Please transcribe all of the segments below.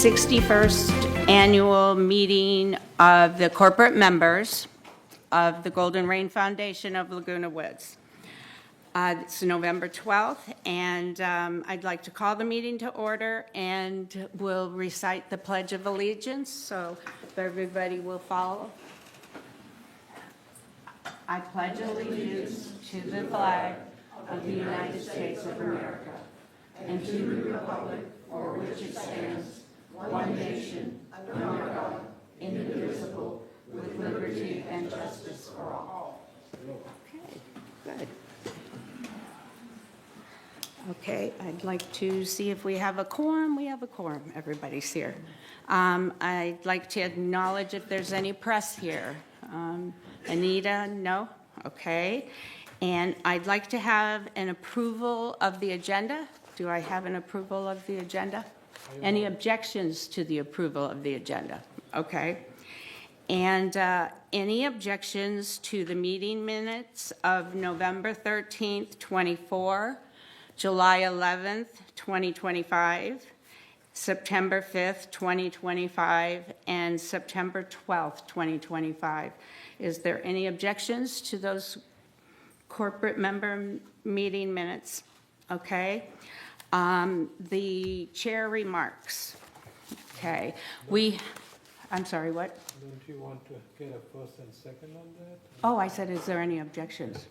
'61st Annual Meeting of the Corporate Members of the Golden Rain Foundation of Laguna Woods. It's November 12th, and I'd like to call the meeting to order, and we'll recite the Pledge of Allegiance, so if everybody will follow. I pledge allegiance to the flag of the United States of America and to the republic for which it stands, one nation, under God, indivisible, with liberty and justice for all. Okay, good. Okay, I'd like to see if we have a quorum. We have a quorum. Everybody's here. I'd like to acknowledge if there's any press here. Anita, no? Okay. And I'd like to have an approval of the agenda. Do I have an approval of the agenda? Any objections to the approval of the agenda? Okay. And any objections to the meeting minutes of November 13th, 24, July 11th, 2025, September 5th, 2025, and September 12th, 2025. Is there any objections to those corporate member meeting minutes? Okay. The chair remarks. Okay. I'm sorry, what? Don't you want to get a first and second on that? Oh, I said, is there any objections?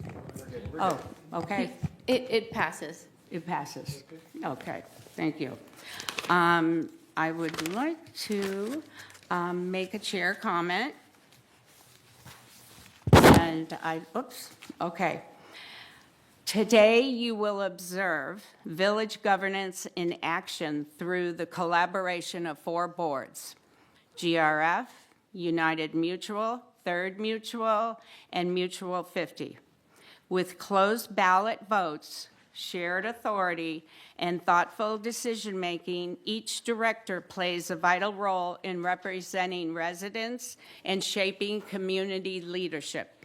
Oh, okay. It passes. It passes. Okay, thank you. I would like to make a chair comment. And okay. Today you will observe village governance in action through the collaboration of 4 boards: GRF, United Mutual, Third Mutual, and Mutual 50. With closed ballot votes, shared authority, and thoughtful decision-making, each director plays a vital role in representing residents and shaping community leadership.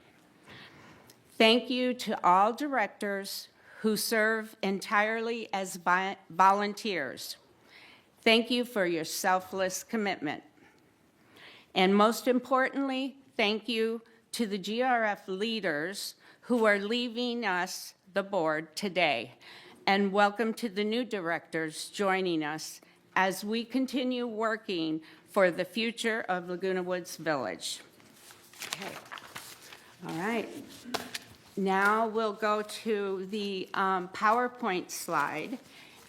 Thank you to all directors who serve entirely as volunteers. Thank you for your selfless commitment. And most importantly, thank you to the GRF leaders who are leaving us, the board, today. And welcome to the new directors joining us as we continue working for the future of Laguna Woods Village. Okay. All right. Now we'll go to the PowerPoint slide,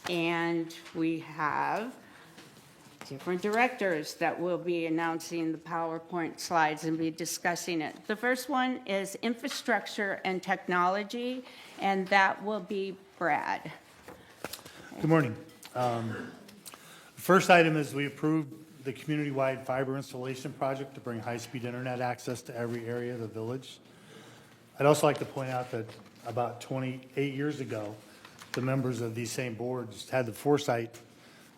and we have different directors that will be announcing the PowerPoint slides and be discussing it. The first one is infrastructure and technology, and that will be Brad. Good morning. The first item is we approved the community-wide fiber installation project to bring high-speed internet access to every area of the village. I'd also like to point out that about 28 years ago, the members of these same boards had the foresight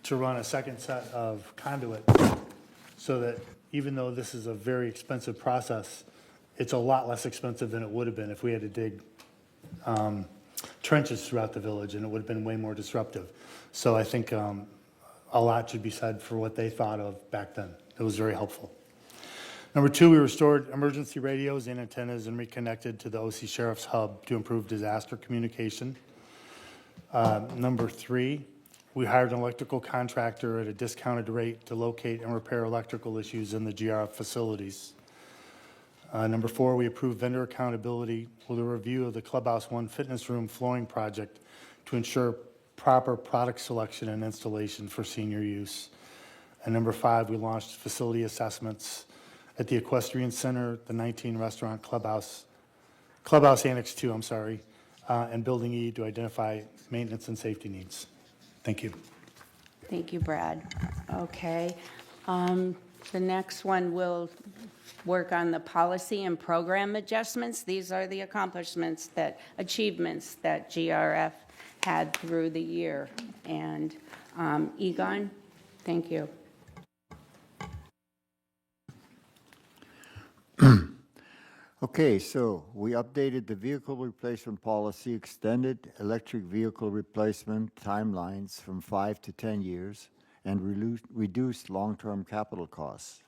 to run a second set of conduit so that even though this is a very expensive process, it's a lot less expensive than it would have been if we had to dig trenches throughout the village, and it would have been way more disruptive. So I think a lot should be said for what they thought of back then. It was very helpful. Number 2, we restored emergency radios and antennas and reconnected to the OC Sheriff's Hub to improve disaster communication. Number 3, we hired an electrical contractor at a discounted rate to locate and repair electrical issues in the GRF facilities. Number 4, we approved vendor accountability with a review of the Clubhouse 1 fitness room flooring project to ensure proper product selection and installation for senior use. And number 5, we launched facility assessments at the Equestrian Center, the 19 restaurant Clubhouse Annex 2, and Building E to identify maintenance and safety needs. Thank you. Thank you, Brad. Okay. The next one will work on the policy and program adjustments. These are the achievements that GRF had through the year. And Egon, thank you. Okay, so we updated the vehicle replacement policy, extended electric vehicle replacement timelines from 5 to 10 years, and reduced long-term capital costs.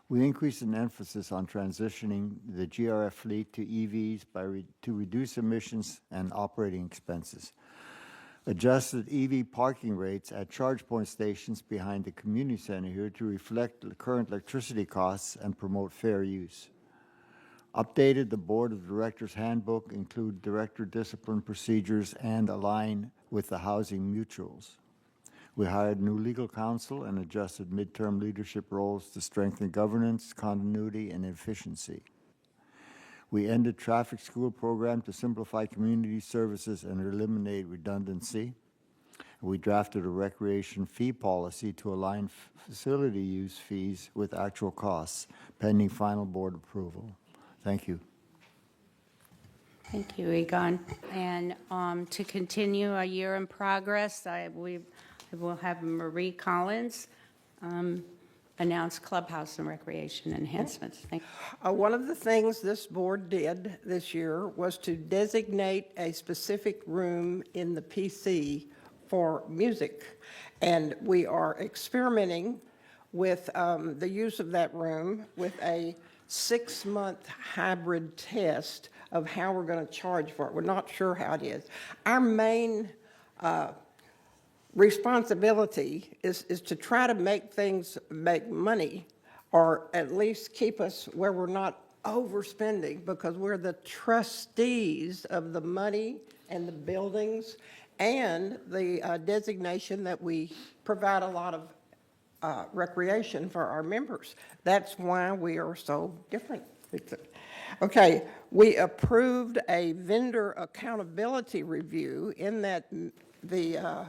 We increased an emphasis on transitioning the GRF fleet to EVs to reduce emissions and operating expenses. Adjusted EV parking rates at charge point stations behind the community center here to reflect the current electricity costs and promote fair use. Updated the Board of Directors handbook, include director discipline procedures, and align with the housing mutuals. We hired new legal counsel and adjusted midterm leadership roles to strengthen governance, continuity, and efficiency. We ended traffic school program to simplify community services and eliminate redundancy. We drafted a recreation fee policy to align facility use fees with actual costs, pending final board approval. Thank you. Thank you, Egon. And to continue a year in progress, we will have Marie Collins announce clubhouse and recreation enhancements. Thank you. One of the things this board did this year was to designate a specific room in the PC for music. And we are experimenting with the use of that room with a 6-month hybrid test of how we're going to charge for it. We're not sure how it is. Our main responsibility is to try to make things make money, or at least keep us where we're not overspending, because we're the trustees of the money and the buildings and the designation that we provide a lot of recreation for our members. That's why we are so different. Okay, we approved a vendor accountability review in that the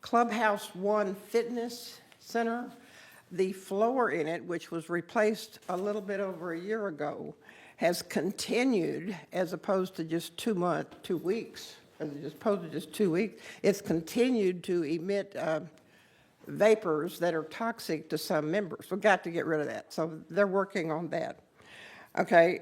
Clubhouse One Fitness Center, the floor in it, which was replaced a little bit over a year ago, has continued, as opposed to just 2 weeks, as opposed to just 2 weeks, it's continued to emit vapors that are toxic to some members. We've got to get rid of that. So they're working on that. Okay,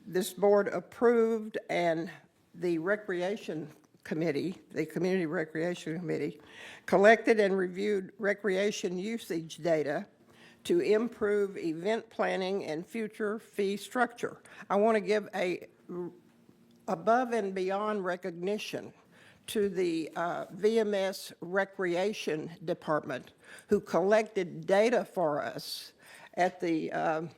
this board approved, and the recreation committee, the community recreation committee, collected and reviewed recreation usage data to improve event planning and future fee structure. I want to give a above and beyond recognition to the VMS Recreation Department, who collected data for us at the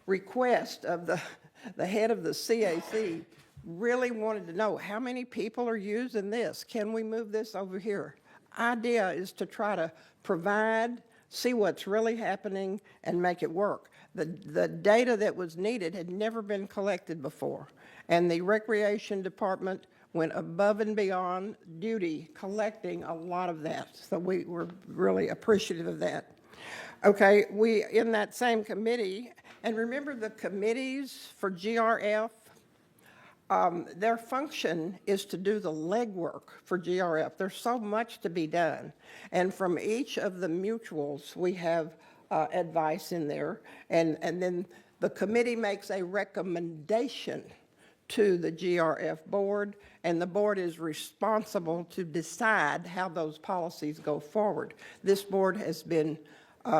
request of the head of the CAC. Really wanted to know how many people are using this. Can we move this over here? Idea is to try to provide, see what's really happening, and make it work. The data that was needed had never been collected before, and the Recreation Department went above and beyond duty collecting a lot of that. So we were really appreciative of that. Okay, we, in that same committee, and remember the committees for GRF, their function is to do the legwork for GRF. There's so much to be done. And from each of the mutuals, we have advice in there. And then the committee makes a recommendation to the GRF board, and the board is responsible to decide how those policies go forward. This board has been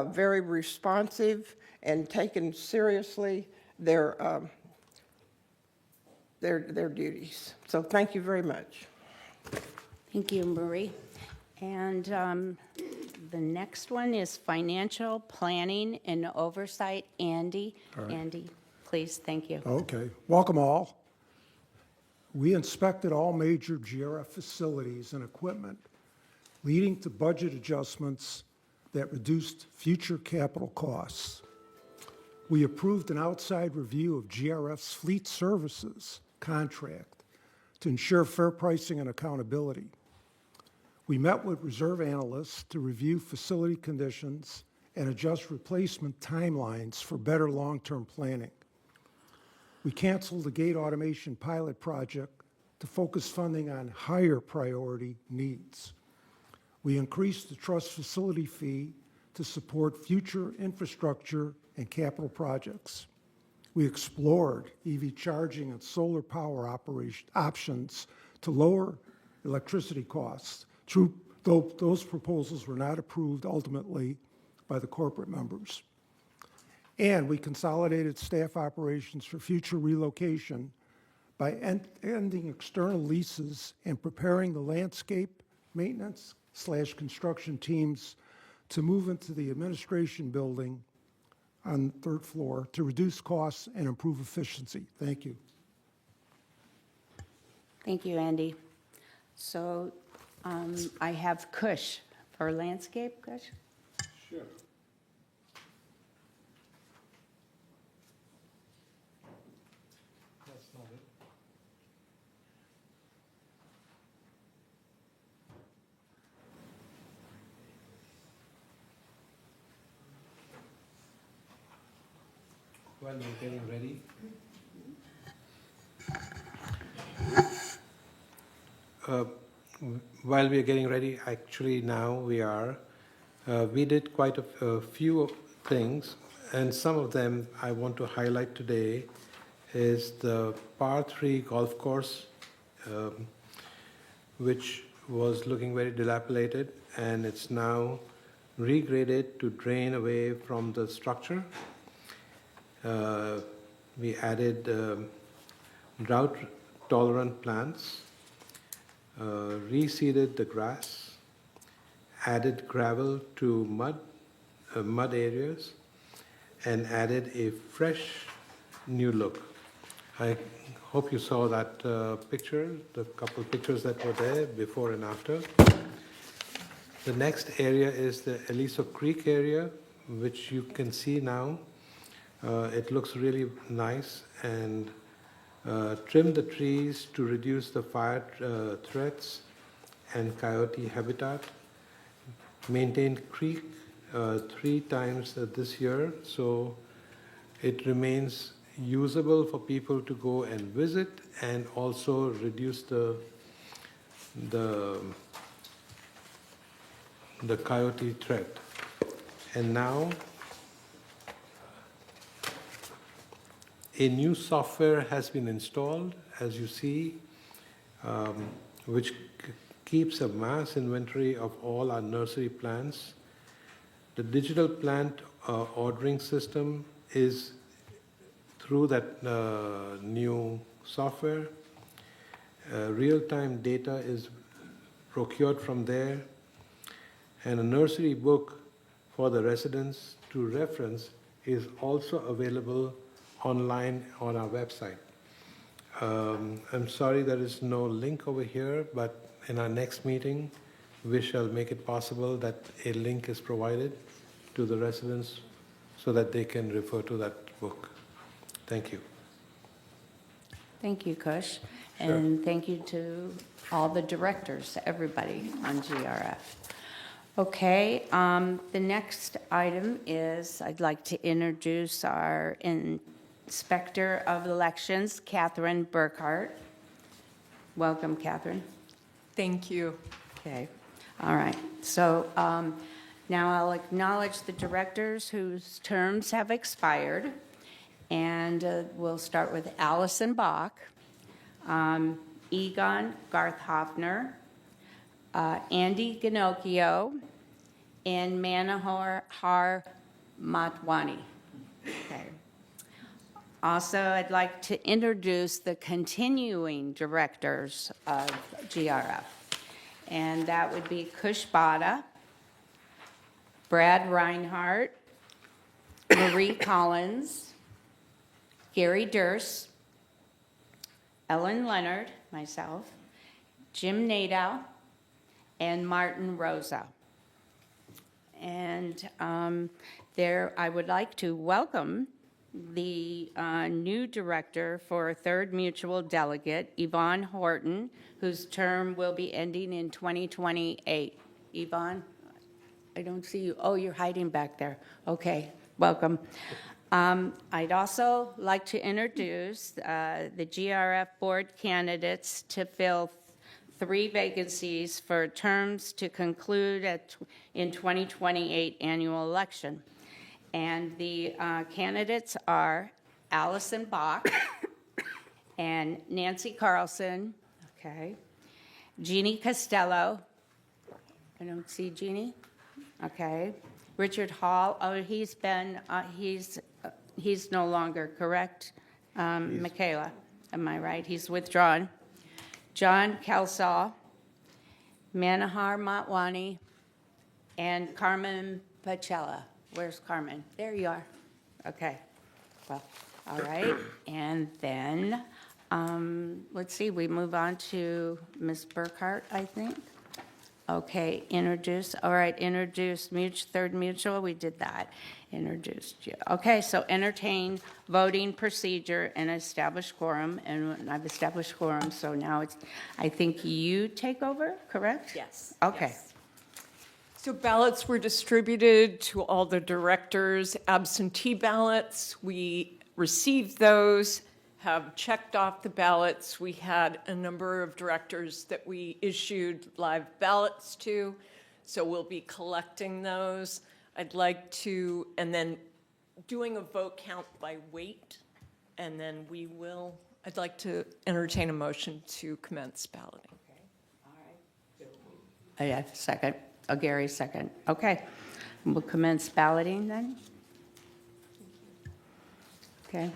very responsive and taken seriously their duties. So thank you very much. Thank you, Marie. And the next one is financial planning and oversight. Andy. right. Andy, please, thank you. Okay, welcome all. We inspected all major GRF facilities and equipment, leading to budget adjustments that reduced future capital costs. We approved an outside review of GRF's fleet services, contract to ensure fair pricing and accountability. We met with reserve analysts to review facility conditions and adjust replacement timelines for better long-term planning. We canceled the gate automation pilot project to focus funding on higher priority needs. We increased the trust facility fee to support future infrastructure and capital projects. We explored EV charging and solar power options to lower electricity costs. Though those proposals were not approved ultimately by the corporate members. And we consolidated staff operations for future relocation by ending external leases and preparing the landscape maintenance/construction teams to move into the administration building on the third floor to reduce costs and improve efficiency. Thank you. Thank you, Andy. So I have Kush for landscape, Kush? Sure. That's not it. While we're getting ready. While we are getting ready, actually now we are. We did quite a few things, and some of them I want to highlight today is the par 3 golf course, which was looking very dilapidated, and it's now regraded to drain away from the structure. We added drought-tolerant plants, reseeded the grass, added gravel to mud areas, and added a fresh new look. I hope you saw that picture, the couple of pictures that were there before and after. The next area is the Aliso Creek area, which you can see now. It looks really nice, and trimmed the trees to reduce the fire threats and coyote habitat. Maintained creek 3 times this year, so it remains usable for people to go and visit, and also reduce the coyote threat. And now a new software has been installed, as you see, which keeps a mass inventory of all our nursery plants. The digital plant ordering system is through that new software. Real-time data is procured from there, and a nursery book for the residents to reference is also available online on our website. I'm sorry there is no link over here, but in our next meeting, we shall make it possible that a link is provided to the residents so that they can refer to that book. Thank you. Thank you, Kush. And thank you to all the directors, everybody on GRF. Okay, the next item is I'd like to introduce our Inspector of Elections, Catherine Burkhart. Welcome, Catherine. Thank you. Okay, all right. So now I'll acknowledge the directors whose terms have expired. And we'll start with Allison Bach, Egon Garth Hoffner, Andy Ginocchio, and Manohar Matwani. Okay. Also, I'd like to introduce the continuing directors of GRF. And that would be Kush Bada, Brad Reinhardt, Marie Collins, Gary Durst, Ellen Leonard, myself, Jim Nadeau, and Martin Rosa. And there, I would like to welcome the new director for Third Mutual Delegate, Yvonne Horton, whose term will be ending in 2028. Yvonne, I don't see you. Oh, you're hiding back there. Okay, welcome. I'd also like to introduce the GRF board candidates to fill 3 vacancies for terms to conclude in 2028 annual election. And the candidates are Allison Bach and Nancy Carlson, okay, Jeannie Costello. I don't see Jeannie. Okay. Richard Hall, oh, he's no longer, correct? Michaela, am I right? He's withdrawn. John Kelsall, Manohar Motwani, and Carmen Pachella. Where's Carmen? There you are. Okay. Well, all right. And then, let's see, we move on to Ms. Burkhart, I think. Okay, introduce, all right, introduce Third Mutual, we did that. Introduced you. Okay, so entertain voting procedure and establish quorum, and I've established quorum, so now it's, I think you take over, correct? Yes. Okay. yes. So ballots were distributed to all the directors, absentee ballots. We received those, have checked off the ballots. We had a number of directors that we issued live ballots to, so we'll be collecting those. I'd like to, and then doing a vote count by weight, and then I'd like to entertain a motion to commence balloting. I have a second, Gary second. Okay, we'll commence balloting then. Okay.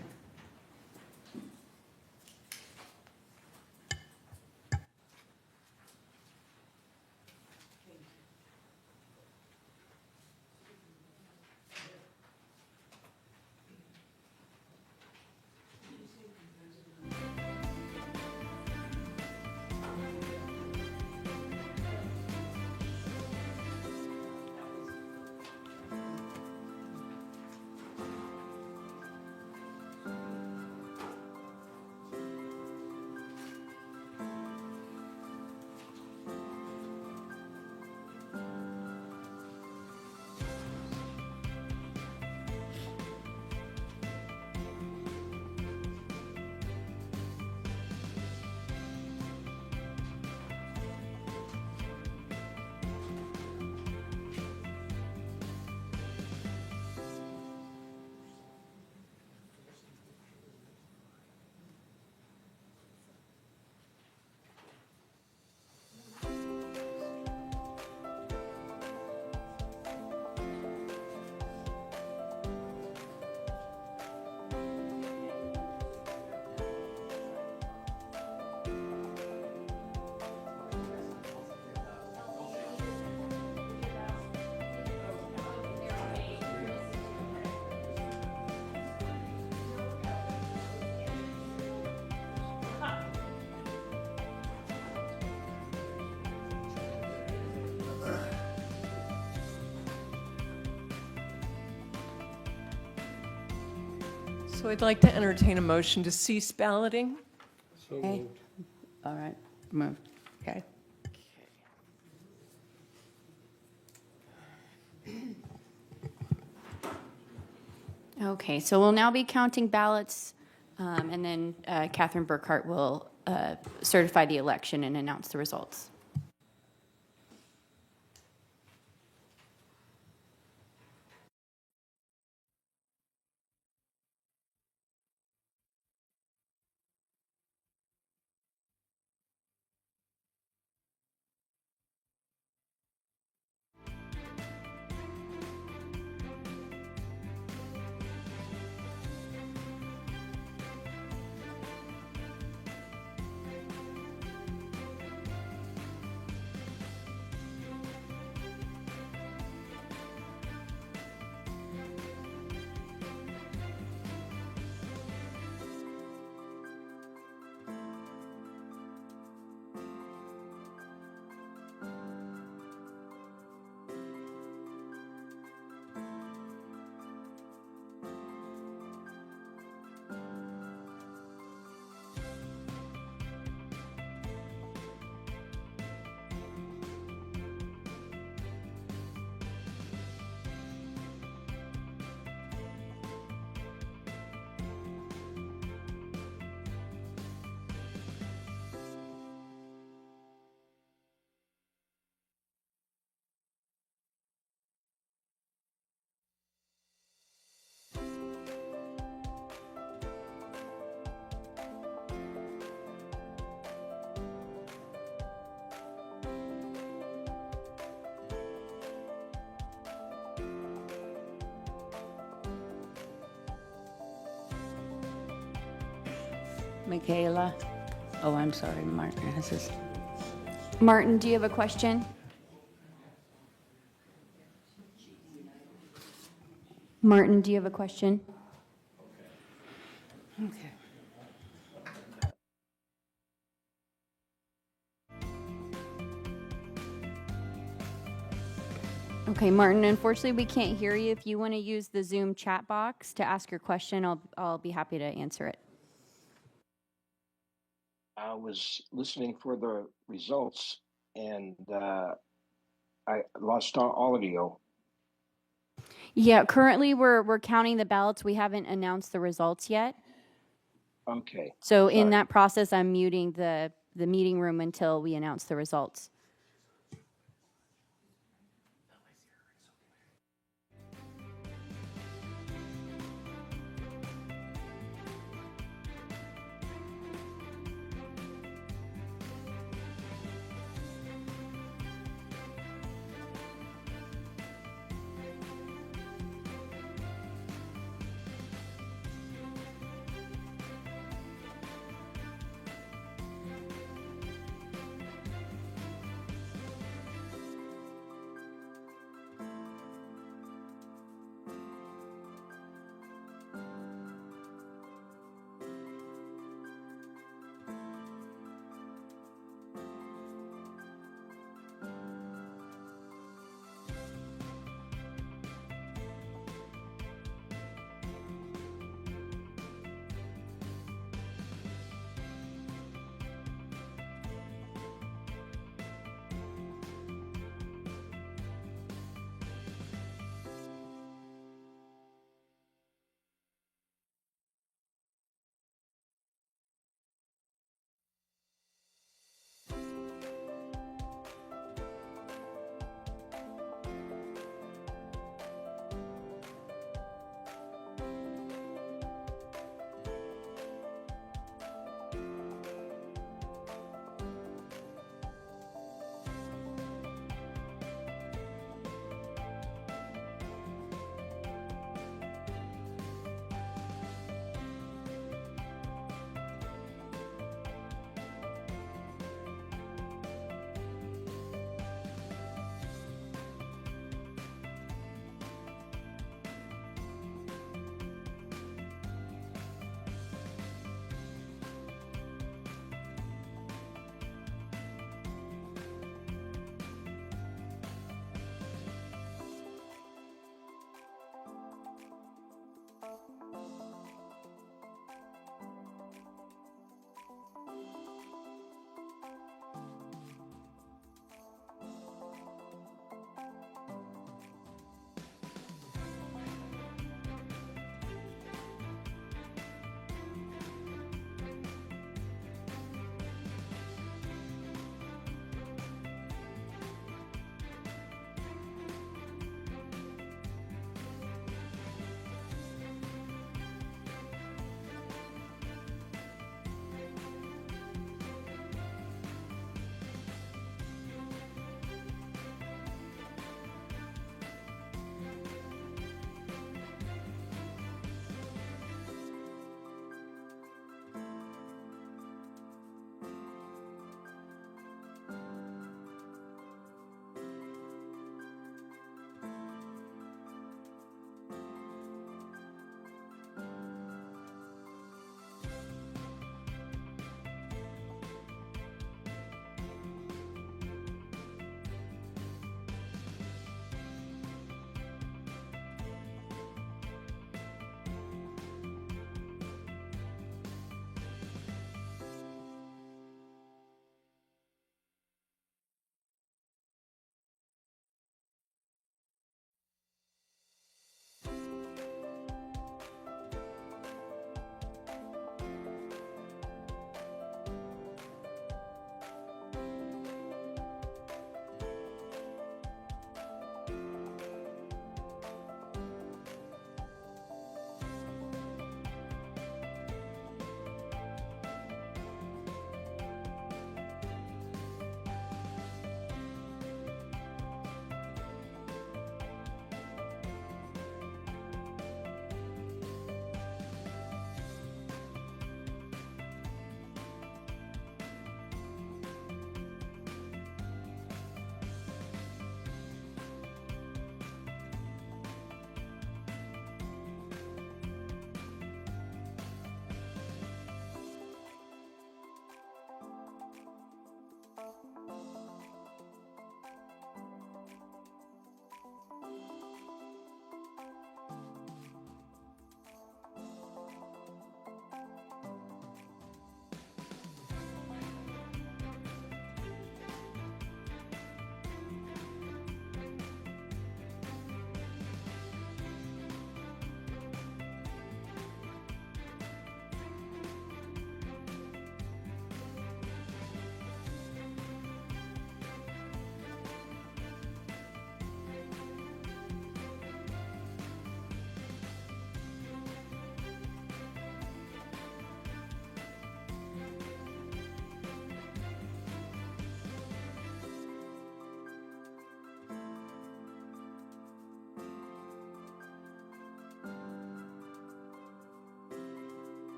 So I'd like to entertain a motion to cease balloting. So Okay. moved. All right, moved, okay. Okay, so we'll now be counting ballots, and then Catherine Burkhart will certify the election and announce the results. Michaela? Oh, I'm sorry, Martin has his. Martin, do you have a question? Martin, do you have a question? Okay. Okay, Martin, unfortunately, we can't hear you. If you want to use the Zoom chat box to ask your question, I'll be happy to answer it. I was listening for the results and I lost all audio. Yeah, currently we're counting the ballots. We haven't announced the results yet. Okay. So in Sorry. that process, I'm muting the meeting room until we announce the results.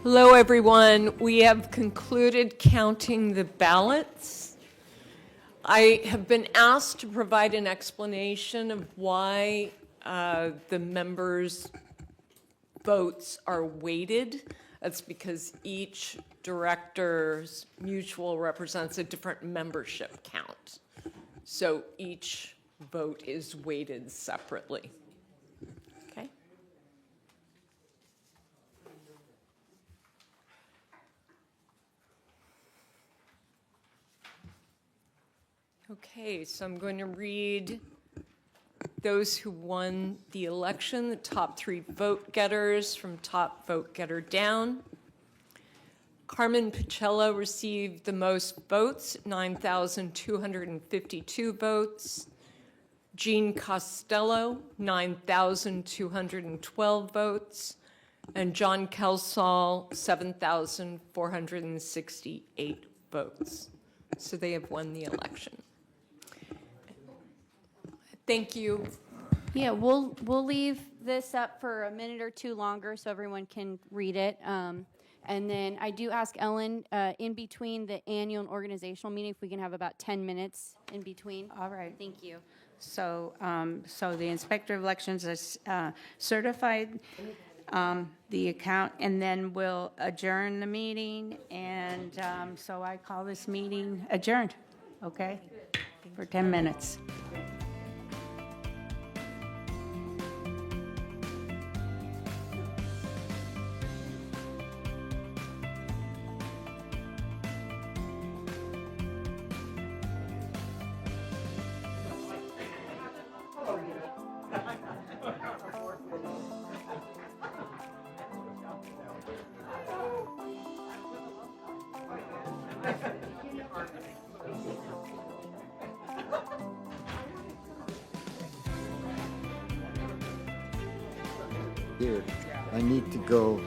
Hello, everyone. We have concluded counting the ballots. I have been asked to provide an explanation of why the members' votes are weighted. That's because each director's mutual represents a different membership count. So each vote is weighted separately. Okay? Okay, so I'm going to read those who won the election, the top 3 vote getters from top vote getter down. Carmen Pacello received the most votes, 9,252 votes. Jean Costello, 9,212 votes. And John Kelsall, 7,468 votes. So they have won the election. Thank you. Yeah, we'll leave this up for a minute or two longer so everyone can read it. And then I do ask Ellen, in between the annual and organizational meeting, if we can have about 10 minutes in between. All right. Thank you. So, so the Inspector of Elections has certified the account, and then we'll adjourn the meeting, and so I call this meeting adjourned, okay, for 10 minutes. Here, I need to go.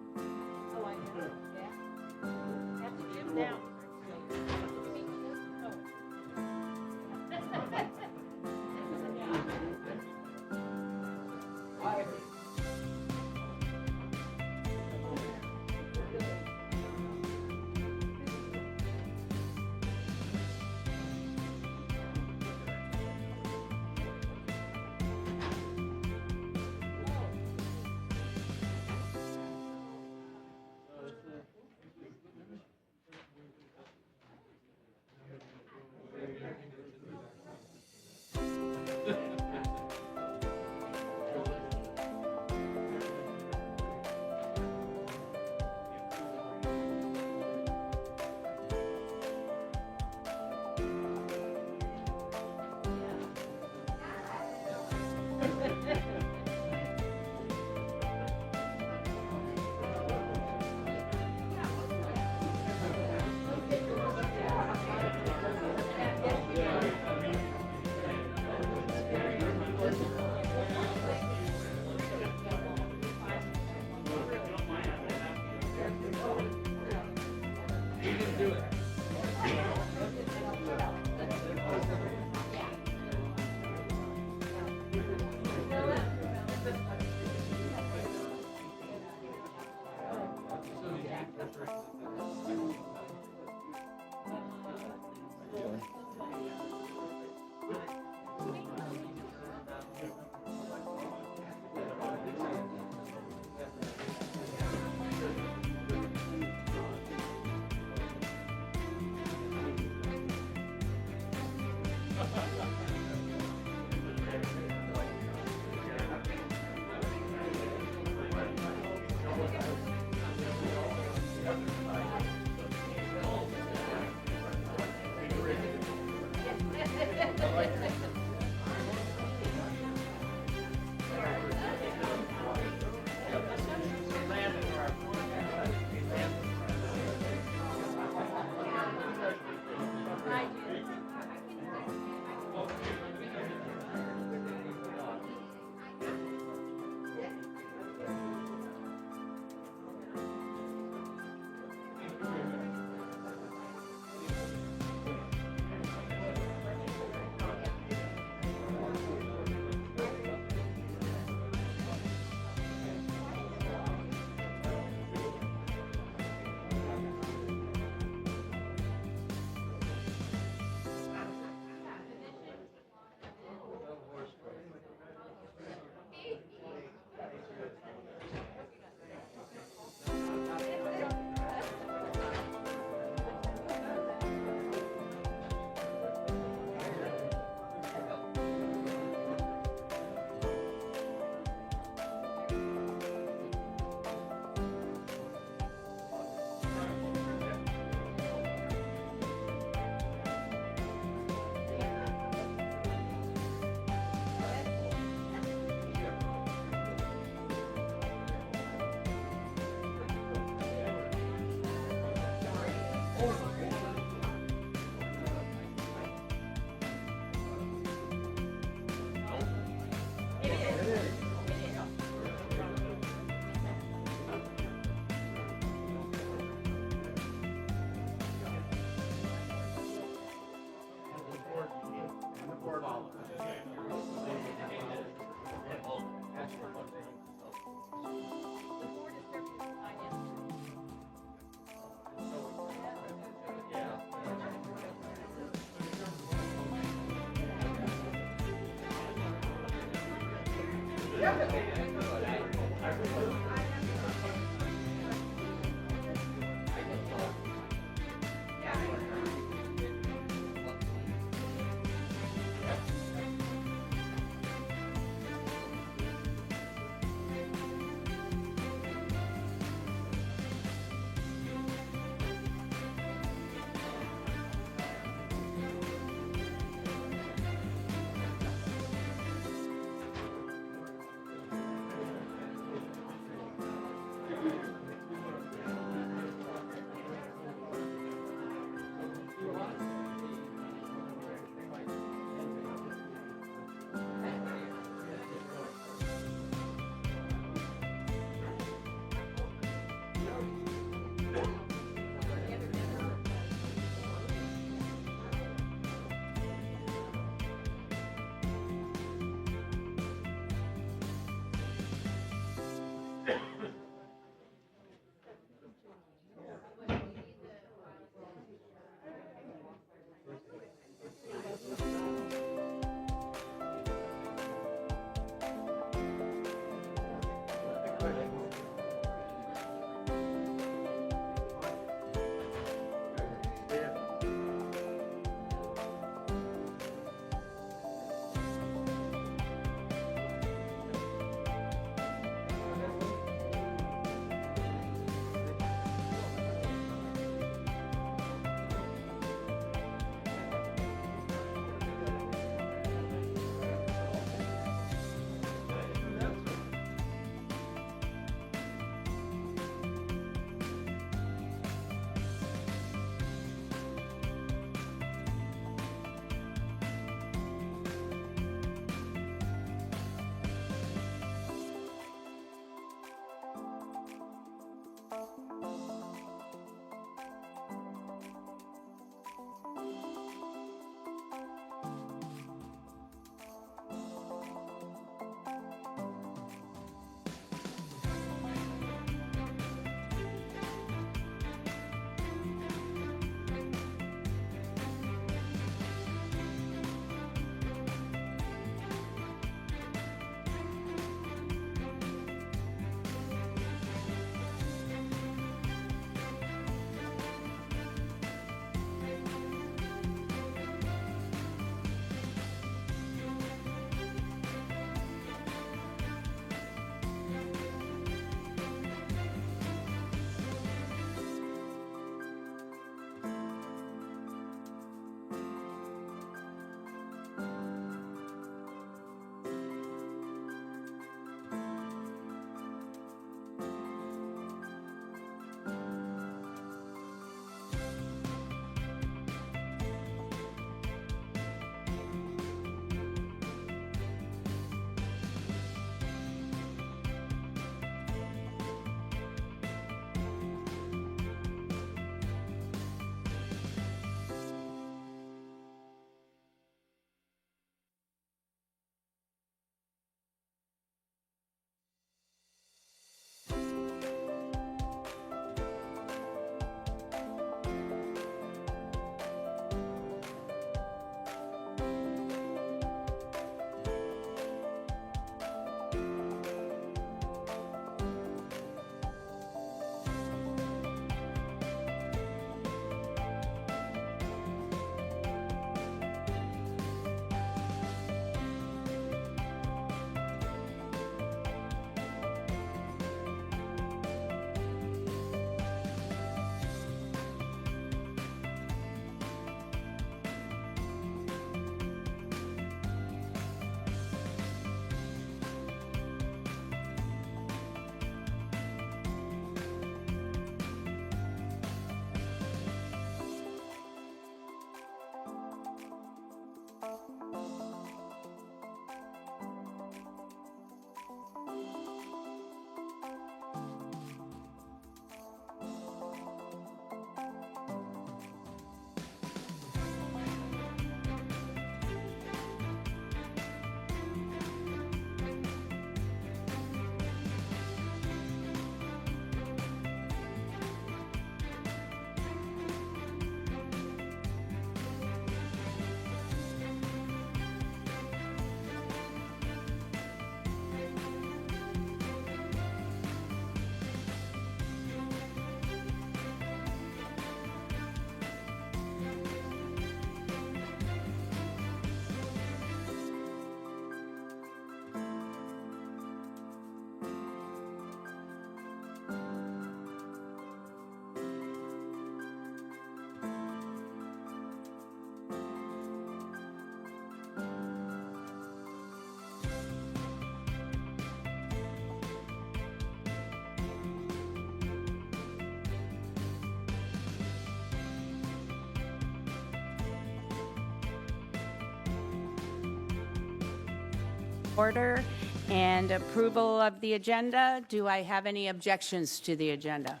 order and approval of the agenda. Do I have any objections to the agenda?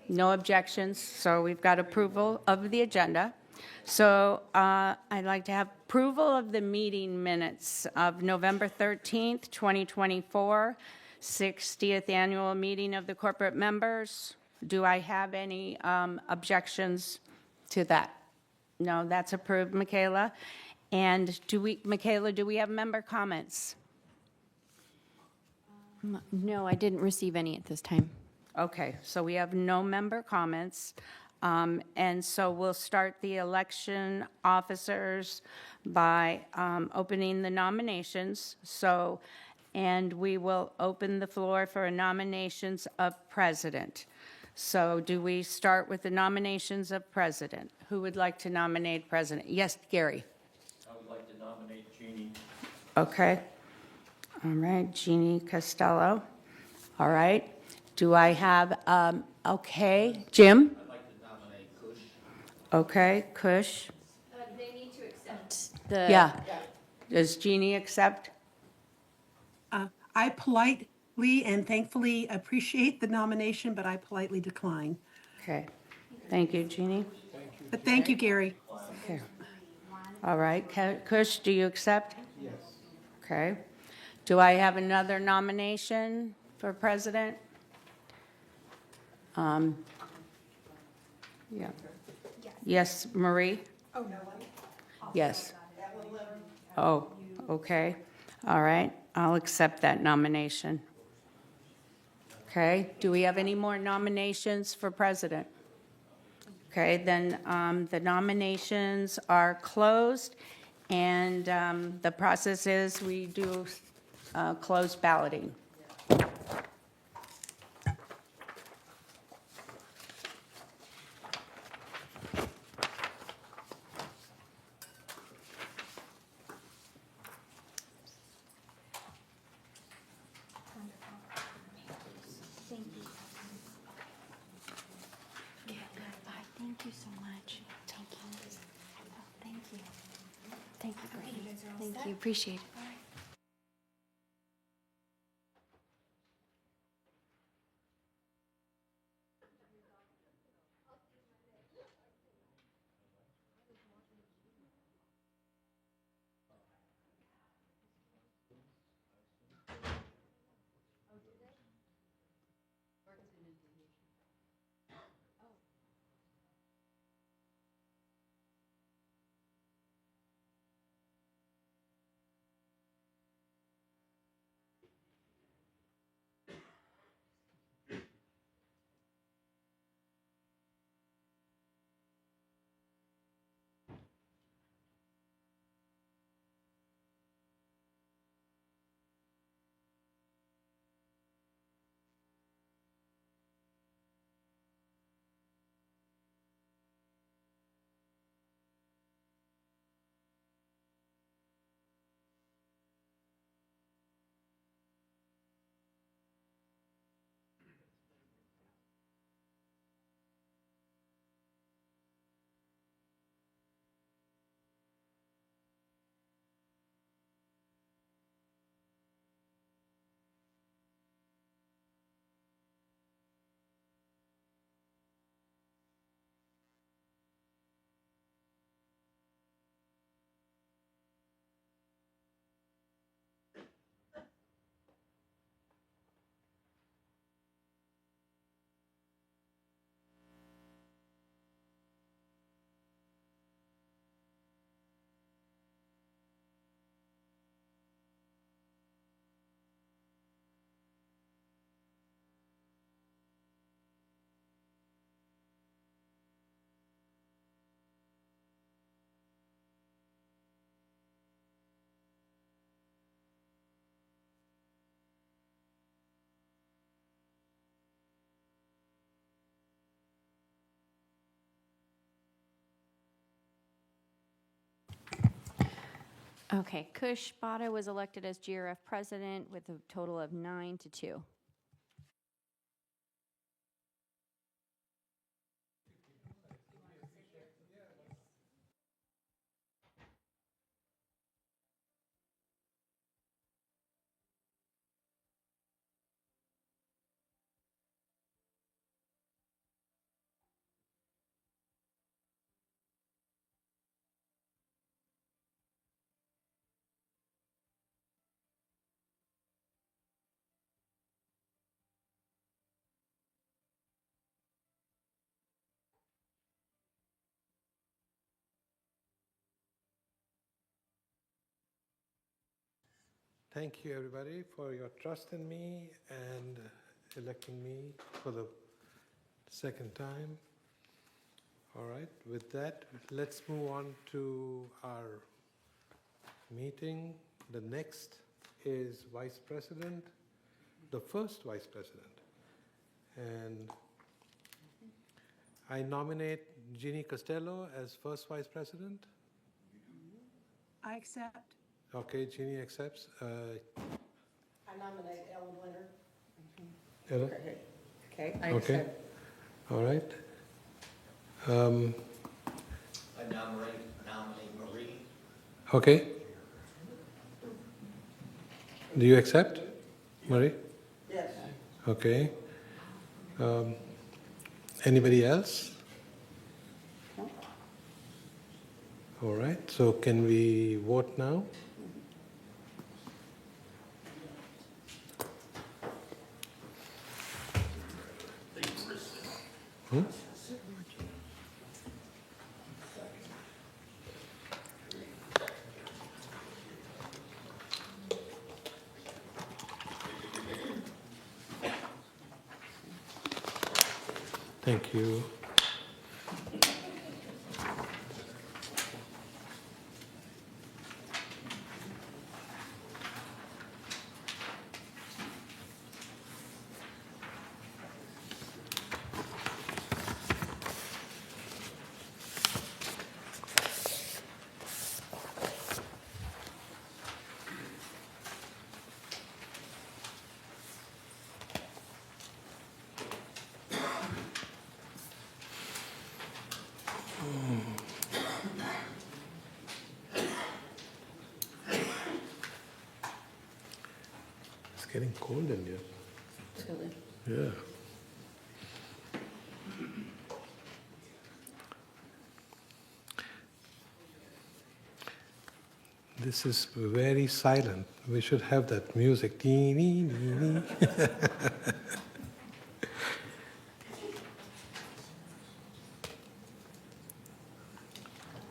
No objections, so we've got approval of the agenda. So I'd like to have approval of the meeting minutes of November 13th, 2024, 60th Annual Meeting of the Corporate Members. Do I have any objections to that? No, that's approved, Michaela. And Michaela, do we have member comments? No, I didn't receive any at this time. Okay, so we have no member comments. And so we'll start the election officers by opening the nominations. So, and we will open the floor for nominations of president. So do we start with the nominations of president? Who would like to nominate president? Yes, Gary. I would like to nominate Jeannie. Okay. All right, Jeannie Costello. All right. Do I have, okay, Jim? I'd like to nominate Kush. Okay, Kush. They need to accept the. Yeah. Does Jeannie accept? I politely and thankfully appreciate the nomination, but I politely decline. Okay. Thank you, Jeannie. But thank you, Gary. Okay. All right, Kush, do you accept? Yes. Okay. Do I have another nomination for president? Yeah. Yes, Marie? Oh, no. Yes. Oh, okay. All right, I'll accept that nomination. Okay, do we have any more nominations for president? Okay, then the nominations are closed, and the process is we do closed balloting. Thank you so much. Thank you. Thank you. Thank you, Brittany. Thank you, appreciate it. Okay, Kush Bada was elected as GRF president with a total of 9-2. thank you, everybody, for your trust in me and electing me for the second time. All right, with that, let's move on to our meeting. The next is Vice President, the first Vice President. And I nominate Jeannie Costello as first Vice President. I accept. Okay, Jeannie accepts. I nominate Ellen Leonard. Ella? Okay. Okay. All right. I nominate Marie. Okay. Do you accept, Marie? Yes. Okay. Anybody else? All right, so can we vote now? Hmm? Thank you. It's getting cold in here. Chilly. Yeah. This is very silent. We should have that music. Dee, dee, dee, dee.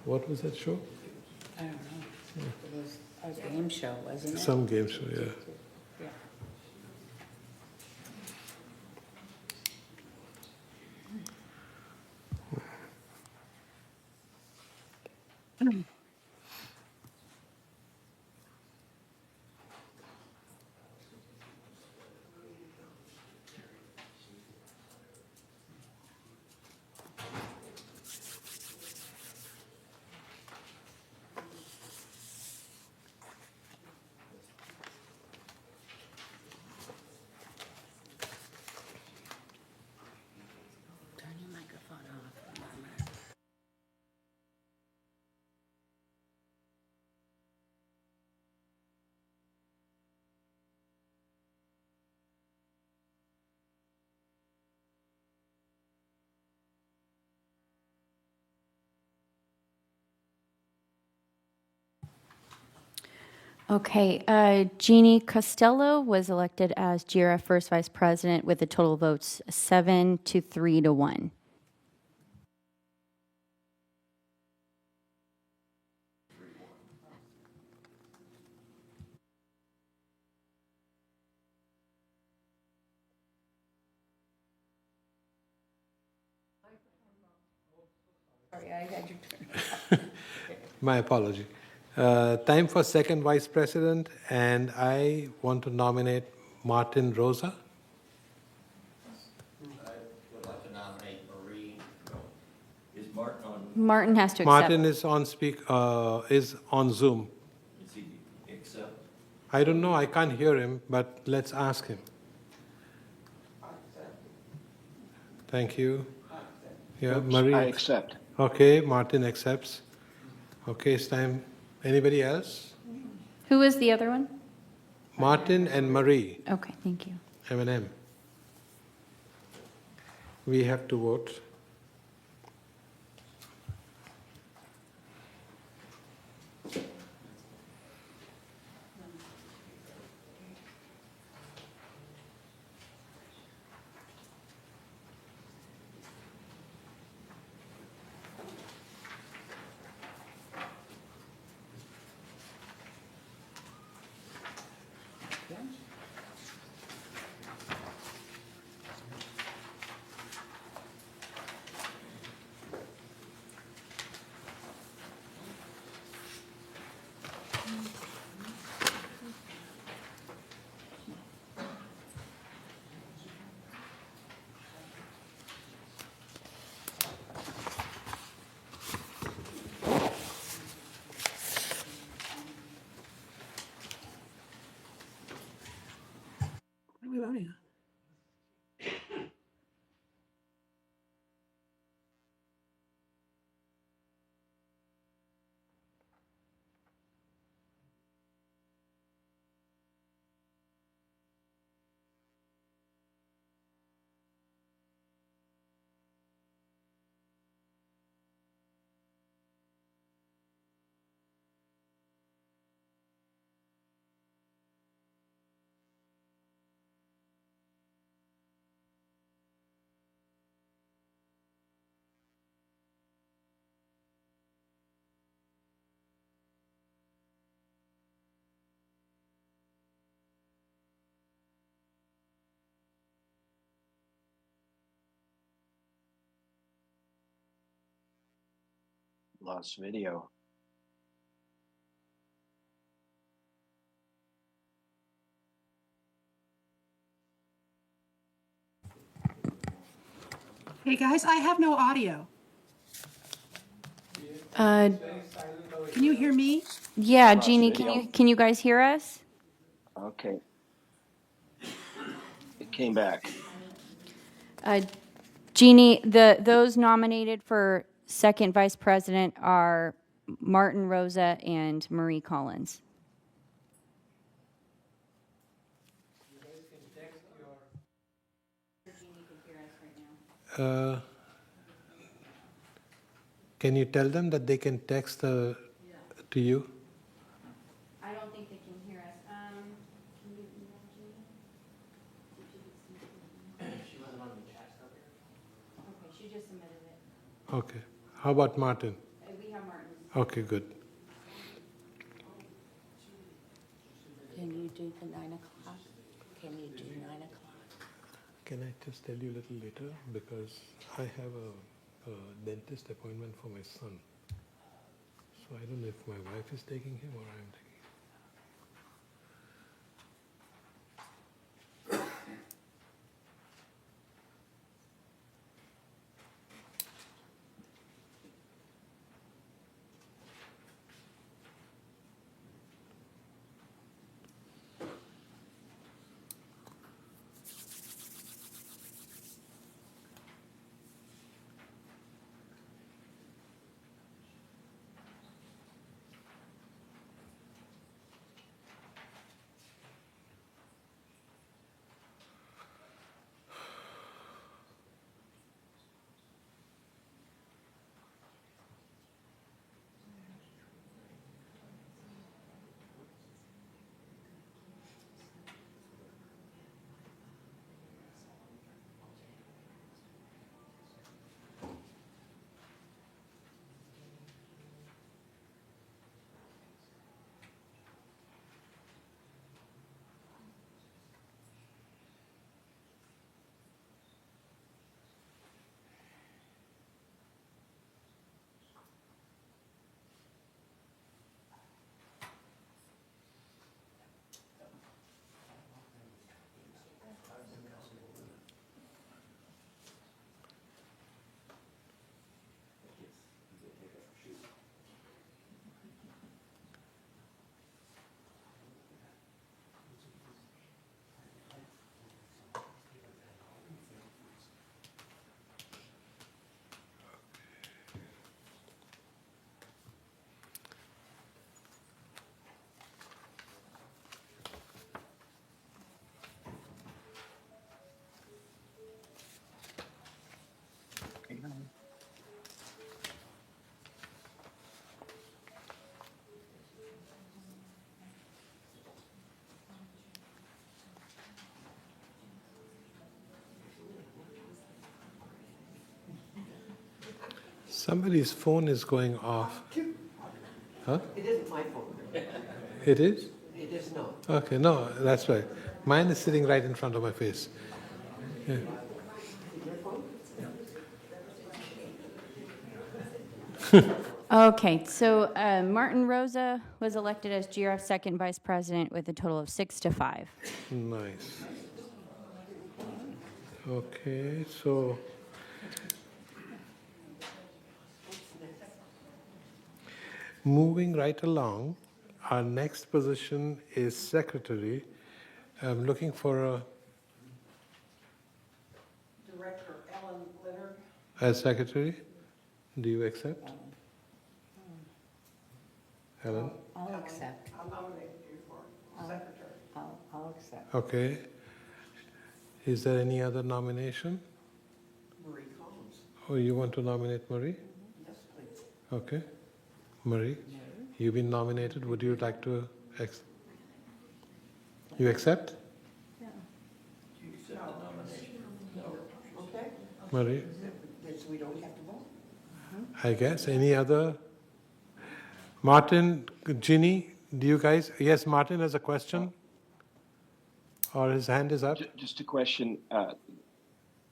What was that show? I don't know. It was a game show, wasn't it? Some game show, yeah. Yeah. Turn your microphone off. Mama. Okay, Jeannie Costello was elected as GRF First Vice President with the total votes 7 to 3 to 1. Sorry, I had your turn. My apology. Time for second vice president, and I want to nominate Martin Rosa. I would like to nominate Marie. Is Martin on, Martin has to accept. Martin is on Zoom. is he accept? I don't know, I can't hear him, but let's ask him. Thank you. Yeah, Marie. I accept. Okay, Martin accepts. Okay, it's time. Anybody else? Who is the other one? Martin and Marie, Okay, thank you. M&M. We have to vote. Lost video. Hey, guys, I have no audio. Can you hear me? Yeah, Lost Jeannie, video. can you guys hear us? Okay. It came back. Jeannie, those nominated for second vice president are Martin Rosa and Marie Collins. Can you tell them that they can text to you? I don't think they can hear us. Can you email Jeannie? She wasn't on the chat stuff here? Okay, she just submitted it. Okay. How about Martin? We have Martin. Okay, good. Can you do the 9 o'clock? Can you do 9 o'clock? Can I just tell you a little later? Because I have a dentist appointment for my son. So I don't know if my wife is taking him or I'm taking him. Somebody's phone is going off. Huh? It isn't my phone. It is? It is not. Okay, no, that's right. Mine is sitting right in front of my face. Yeah. Okay, so Martin Rosa was elected as GRF second vice president with a total of 6-5. Nice. Okay, so moving right along, our next position is secretary. I'm looking for a Director Ellen Leonard. as secretary. Do you accept? Helen? I'll accept. I'll nominate you for secretary. I'll accept. Okay. Is there any other nomination? Marie Collins. Oh, you want to nominate Marie? Yes, please. Okay. Marie, you've been nominated. Would you like to you accept? Okay. Marie? Yes, we don't have to vote. I guess. Any other? Martin, Ginny, do you guys? Yes, Martin has a question? Or his hand is up? Just a question.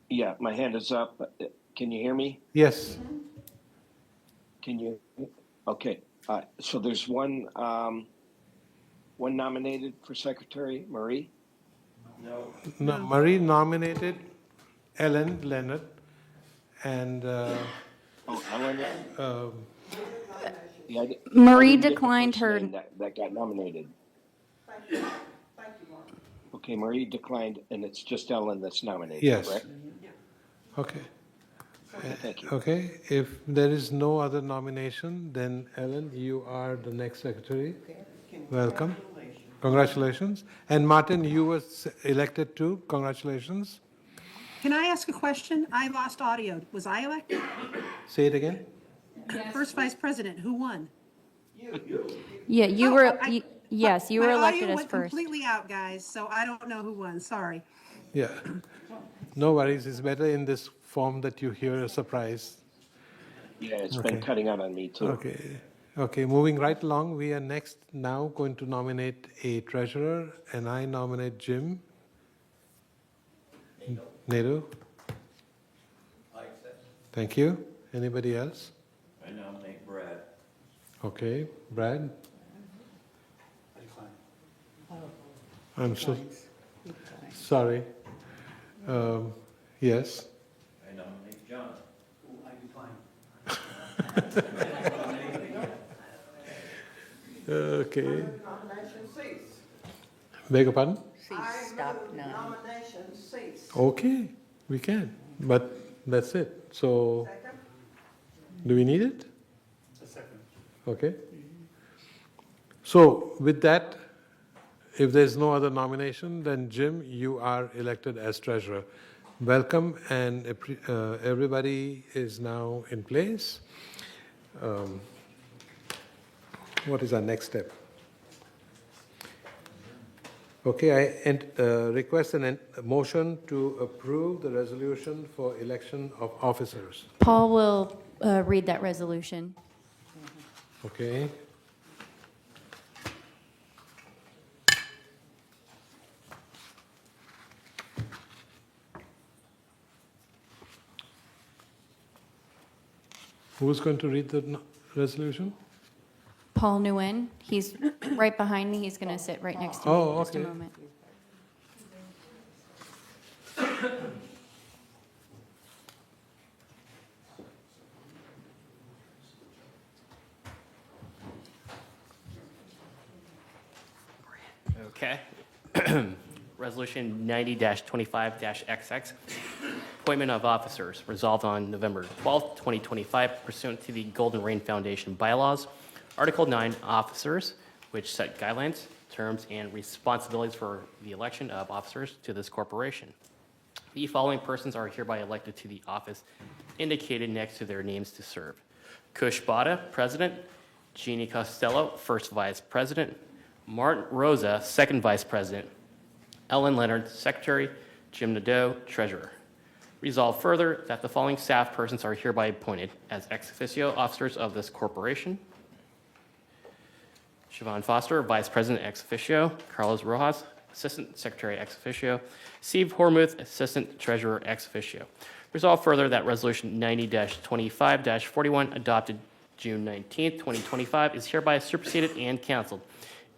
Yeah, my hand is up. Can you hear me? Yes. Can you? Okay. So there's one nominated for secretary, Marie? No, Marie nominated Ellen Leonard and Ellen? Yeah, Marie I didn't get the declined first her. name that got nominated. Thank you. Thank you, Mark. Okay, Marie declined, and it's just Ellen that's nominated, Yes. correct? okay. Thank you. Okay, if there is no other nomination, then Ellen, you are the next secretary. Welcome. Congratulations. And Martin, you were elected too. Congratulations. Can I ask a question? I lost audio. Was I elected? Say it again. First vice president, who won? Yeah, you Oh, were, yes, you were elected My as audio went first. completely out, guys, so I don't know who won. Sorry. Yeah. No worries. It's better in this form that you hear a surprise. Yeah, it's been cutting out on me too. Okay. Okay, moving right along, we are next now going to nominate a treasurer, and I nominate Jim. Nehru. I accept. Thank you. Anybody else? I nominate Brad. Okay, Brad. I decline. I'm so sorry. Yes. I nominate John. I decline. Okay. Nomination cease. Beg your pardon? Stop now. Nomination cease. Okay, we can, but that's it. So, Second. do we need it? A second. Okay. So, with that, if there's no other nomination, then Jim, you are elected as treasurer. Welcome, and everybody is now in place. What is our next step? Okay, I request a motion to approve the resolution for election of officers. Paul will read that resolution. Okay. Who's going to read the resolution? Paul Nguyen, he's right behind me. He's going to sit right next to me Oh, in just a okay. moment. Okay. Resolution 90-25-XX, appointment of officers, resolved on November 12th, 2025, pursuant to the Golden Rain Foundation bylaws. Article 9, officers, which set guidelines, terms, and responsibilities for the election of officers to this corporation. The following persons are hereby elected to the office indicated next to their names to serve: Kush Bada, President; Jeannie Costello, First Vice President; Martin Rosa, Second Vice President; Ellen Leonard, Secretary; Jim Nadeau, Treasurer. Resolved further that the following staff persons are hereby appointed as ex officio officers of this corporation: Siobhan Foster, Vice President ex officio; Carlos Rojas, Assistant Secretary ex officio; Steve Hormuth, Assistant Treasurer ex officio. Resolved further that Resolution 90-25-41, adopted June 19th, 2025, is hereby superseded and canceled.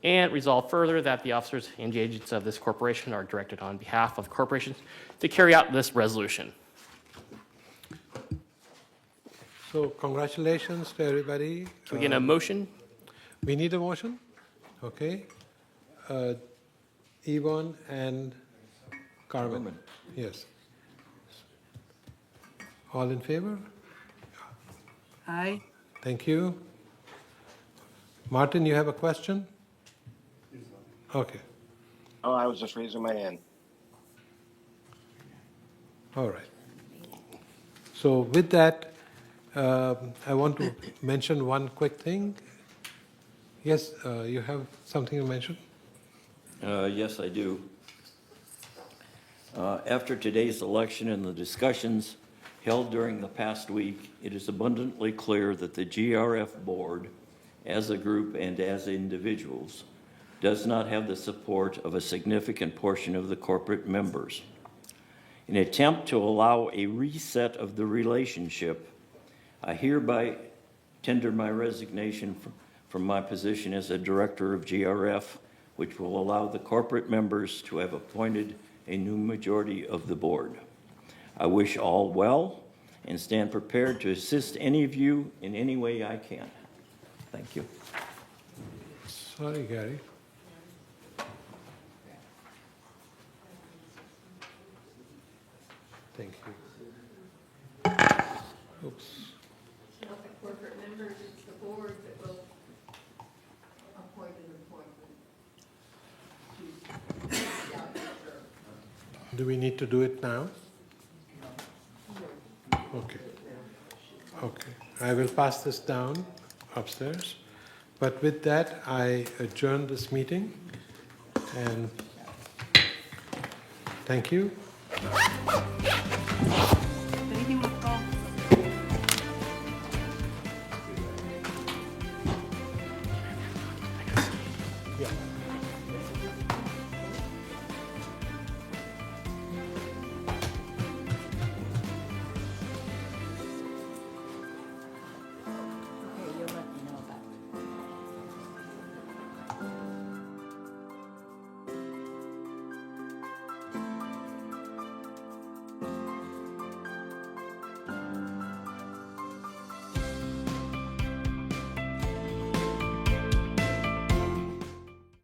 And resolved further that the officers and agents of this corporation are directed on behalf of the corporation to carry out this resolution. So, congratulations to everybody. Can we get a motion? We need a motion? Okay. Yvonne and Carmen. Yes. All in favor? Aye. Thank you. Martin, you have a question? Okay, Oh, I was just raising my hand. all right. So with that, I want to mention one quick thing. Yes, you have something to mention? Yes, I do. After today's election and the discussions held during the past week, it is abundantly clear that the GRF board, as a group and as individuals, does not have the support of a significant portion of the corporate members. In an attempt to allow a reset of the relationship, I hereby tender my resignation from my position as a director of GRF, which will allow the corporate members to have appointed a new majority of the board. I wish all well and stand prepared to assist any of you in any way I can. Thank you. Sorry, Gary. Thank you. Oops. Not the corporate members, it's the board that will appoint an appointment. Do we need to do it now? Okay. Okay. I will pass this down upstairs. But with that, I adjourn this meeting and thank you.